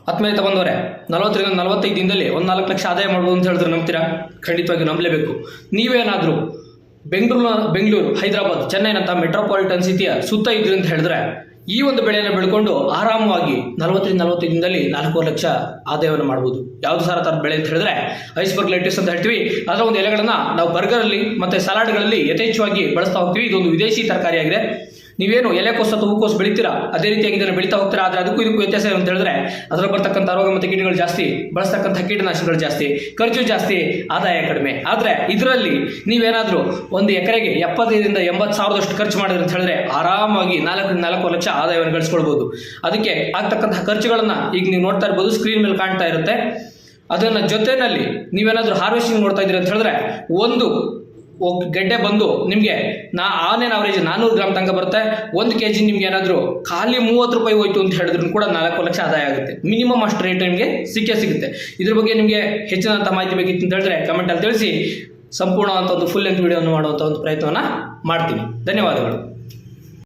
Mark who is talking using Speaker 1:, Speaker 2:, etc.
Speaker 1: ಆತ್ಮೀಯ ಬಂದವರೇ, 40ರಿಂದ 45 ದಿನದಲ್ಲಿ 1-4 ಲಕ್ಷ ಆದಾಯ ಮಾಡ್ಬೋದು ಅಂತ ಹೇಳಿದ್ರೆ ನಂಬ್ತೀರಾ? ಖಂಡಿತವಾಗಿ ನಂಬಲೇಬೇಕು. ನೀವೇನಾದರೂ ಬೆಂಗಳೂರು, ಹೈದರಾಬಾದ್, ಚೆನ್ನೈನಂಥ ಮೆಟ್ರೋಪಾಲಿಟನ್ ಸಿಟಿಯ ಸುತ್ತ ಇದ್ರಿ ಅಂತ ಹೇಳಿದ್ರೆ ಈ ಒಂದು ಬೆಳೆಯನ್ನು ಬೆಳ್ಕೊಂಡು ಆರಾಮವಾಗಿ 40ರಿಂದ 45 ದಿನದಲ್ಲಿ 4 ಲಕ್ಷ ಆದಾಯವನ್ನು ಮಾಡ್ಬೋದು. ಯಾವುದು ಸಾರ ಥರದ ಬೆಳೆ ಅಂತ ಹೇಳಿದ್ರೆ ಐಸ್ಬರ್ಗ್ ಲೆಟಿಸ್ ಅಂತ ಹೇಳ್ತೀವಿ. ಅದರ ಒಂದು ಎಲೆಗಳನ್ನು ನಾವು ಬರ್ಗರಲ್ಲಿ ಮತ್ತು ಸಲಾಡ್ಗಳಲ್ಲಿ ಯಥೇಚ್ಛವಾಗಿ ಬಳಸ್ತಾ ಹೋಗ್ತೀವಿ. ಇದೊಂದು ವಿದೇಶಿ ತರಕಾರಿಯಾಗಿದೆ. ನೀವೇನು ಎಲೆಕೋಸು ಅಥವಾ ಹೂಕೋಸು ಬೆಳಿತೀರಾ ಅದೇ ರೀತಿಯಾಗಿ ಇದನ್ನು ಬೆಳೀತಾ ಹೋಗ್ತೀರಾ. ಆದರೆ ಅದಕ್ಕೂ ಇದಕ್ಕೂ ವ್ಯತ್ಯಾಸ ಏನು ಅಂತ ಹೇಳಿದ್ರೆ ಅದರ ಬರ್ತಕ್ಕಂಥ ರೋಗ ಮತ್ತು ಕೀಟಗಳು ಜಾಸ್ತಿ, ಬಳಸ್ತಕ್ಕಂಥ ಕೀಟನಾಶಕಗಳು ಜಾಸ್ತಿ, ಖರ್ಚು ಜಾಸ್ತಿ, ಆದಾಯ ಕಡಿಮೆ. ಆದರೆ ಇದರಲ್ಲಿ ನೀವೇನಾದರೂ ಒಂದು ಎಕರೆಗೆ 75ರಿಂದ 80 ಸಾವಿರದಷ್ಟು ಖರ್ಚು ಮಾಡಿದ್ರೆ ಅಂತ ಹೇಳಿದ್ರೆ ಆರಾಮಾಗಿ 4ರಿಂದ 4 ಲಕ್ಷ ಆದಾಯವನ್ನು ಗಳಿಸ್ಕೊಳ್ಬೋದು. ಅದಕ್ಕೆ ಆಗ್ತಕ್ಕಂಥ ಖರ್ಚುಗಳನ್ನು ಈಗ ನೀವು ನೋಡ್ತಾ ಇರ್ಬೋದು, ಸ್ಕ್ರೀನ್ ಮೇಲೆ ಕಾಣ್ತಾ ಇರುತ್ತೆ. ಅದನ್ನು ಜೊತೆಯಲ್ಲಿ ನೀವೇನಾದರೂ ಹಾರ್ವೆಸ್ಟಿಂಗ್ ನೋಡ್ತಾ ಇದ್ದೀರಿ ಅಂತ ಹೇಳಿದ್ರೆ ಒಂದು ಗೆಡ್ಡೆ ಬಂದು ನಿಮಗೆ ಆನ್ ಅವರೇಜ್ 400 ಗ್ರಾಮ್ ತನಕ ಬರುತ್ತೆ. 1 kg ನಿಮ್ಗೆ ಏನಾದರೂ ಖಾಲಿ 30 ರೂಪಾಯಿ ಹೋಯ್ತು ಅಂತ ಹೇಳಿದ್ರು ಕೂಡ 4 ಲಕ್ಷ ಆದಾಯ ಆಗುತ್ತೆ. ಮಿನಿಮಮ್ ಅಷ್ಟು ರೇಟ್ ನಿಮಗೆ ಸಿಗುತ್ತೆ. ಇದ್ರ ಬಗ್ಗೆ ನಿಮಗೆ ಹೆಚ್ಚಿನಂಥ ಮಾಹಿತಿ ಬೇಕಿತ್ತು ಅಂತ ಹೇಳಿದ್ರೆ ಕಮೆಂಟಲ್ಲಿ ತಿಳಿಸಿ. ಸಂಪೂರ್ಣವಂಥ ಒಂದು ಫುಲ್ ಲೆಂತ್ ವಿಡಿಯೋವನ್ನು ಮಾಡುವಂಥ ಒಂದು ಪ್ರಯತ್ನವನ್ನು ಮಾಡ್ತೀನಿ. ಧನ್ಯವಾದಗಳು.